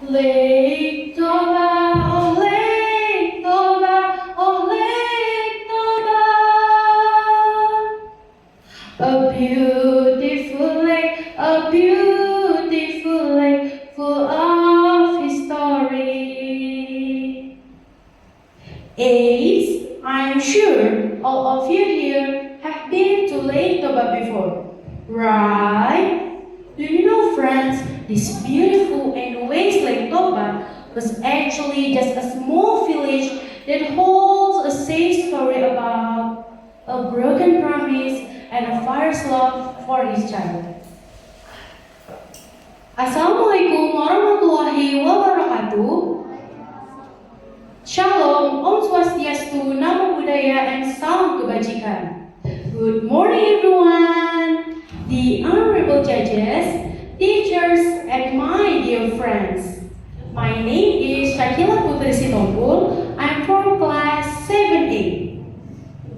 Lake Toba, oh Lake Toba, oh Lake Toba. A beautiful lake full of history. Ace, I'm sure all of you here have been to Lake Toba before, right? Do you know, friends, this beautiful and vast Lake Toba was actually just a small village that holds a sad story about a broken promise and a father's love for his child. Assalamualaikum warahmatullahi wabarakatuh. Shalom, Om Swastiastu, Namo Buddhaya, and Salam Kebajikan. Good morning, everyone. The honorable judges, teachers, and my dear friends. My name is Syakila Putri. I'm from class 7A.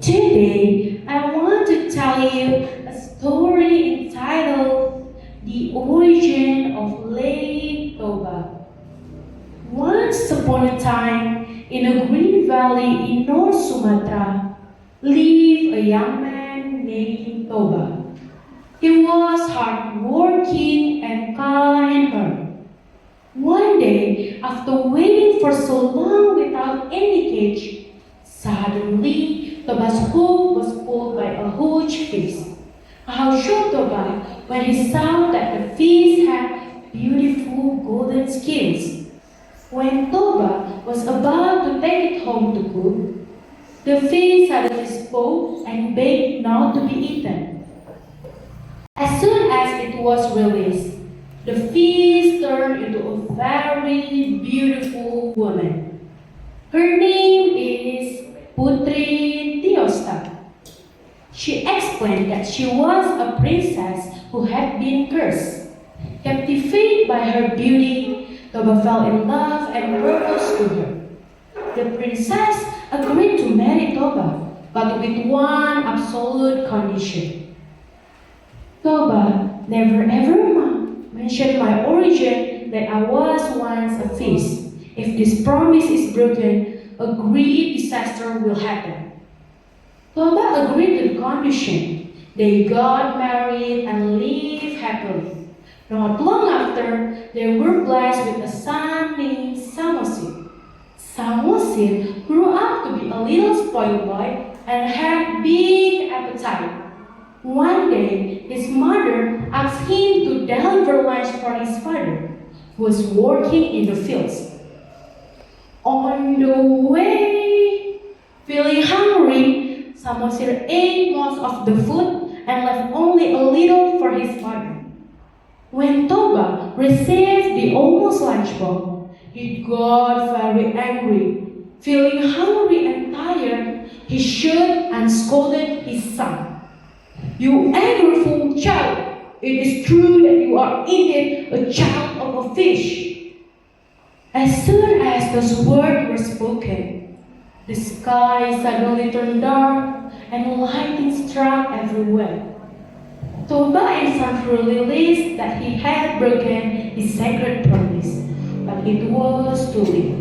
Today, I want to tell you a story entitled The Origin of Lake Toba. Once upon a time, in a green valley in North Sumatra, lived a young man named Toba. He was hardworking and kind-hearted. One day, after waiting for so long without any catch, suddenly Toba's hook was pulled by a huge fish. How shocked Toba when he saw that the fish had beautiful golden scales. When Toba was about to take it home to cook, the fish suddenly spoke and begged not to be eaten. As soon as it was released, the fish turned into a very beautiful woman. Her name is Putri. She explained that she was a princess who had been cursed. Captivated by her beauty, Toba fell in love and proposed to her. The princess agreed to marry Toba, but with one absolute condition. Toba, never ever mention my origin, that I was once a fish. If this promise is broken, a great disaster will happen. Toba agreed to the condition. They got married and lived happily. Not long after, they were blessed with a son named Samosir. Samosir grew up to be a little spoiled boy and had big appetite. One day, his mother asked him to deliver lunch for his father, who was working in the fields. On the way, feeling hungry, Samosir ate most of the food and left only a little for his father. When Toba received the almost lunchbox, he got very angry. Feeling hungry and tired, he shook and scolded his son. "You ungrateful child! It is true that you are indeed a child of a fish." As soon as those words were spoken, the sky suddenly turned dark and lightning struck everywhere. Toba instantly realized that he had broken his sacred promise, but it was too late.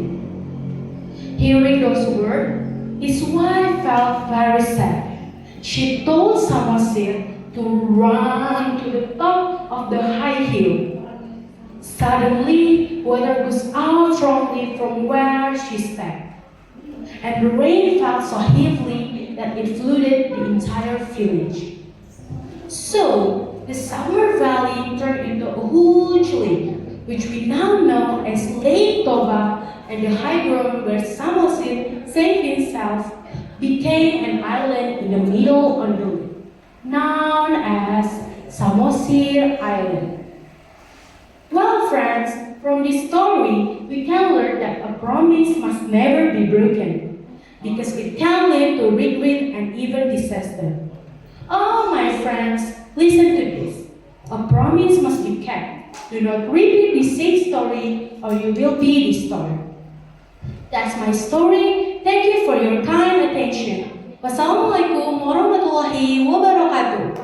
Hearing those words, his wife felt very sad. She told Samosir to run to the top of the high hill. Suddenly, water gushed out strongly from where she stepped, and the rain fell so heavily that it flooded the entire village. So, the summer valley turned into a huge lake, which we now know as Lake Toba, and the high ground where Samosir saved himself became an island in the middle of the lake, known as Samosir Island. Well, friends, from this story, we can learn that a promise must never be broken, because it can lead to regret and even disaster. Oh, my friends, listen to this. A promise must be kept. Do not repeat the same story or you will be destroyed. That's my story. Thank you for your kind attention. Wassalamualaikum warahmatullahi wabarakatuh.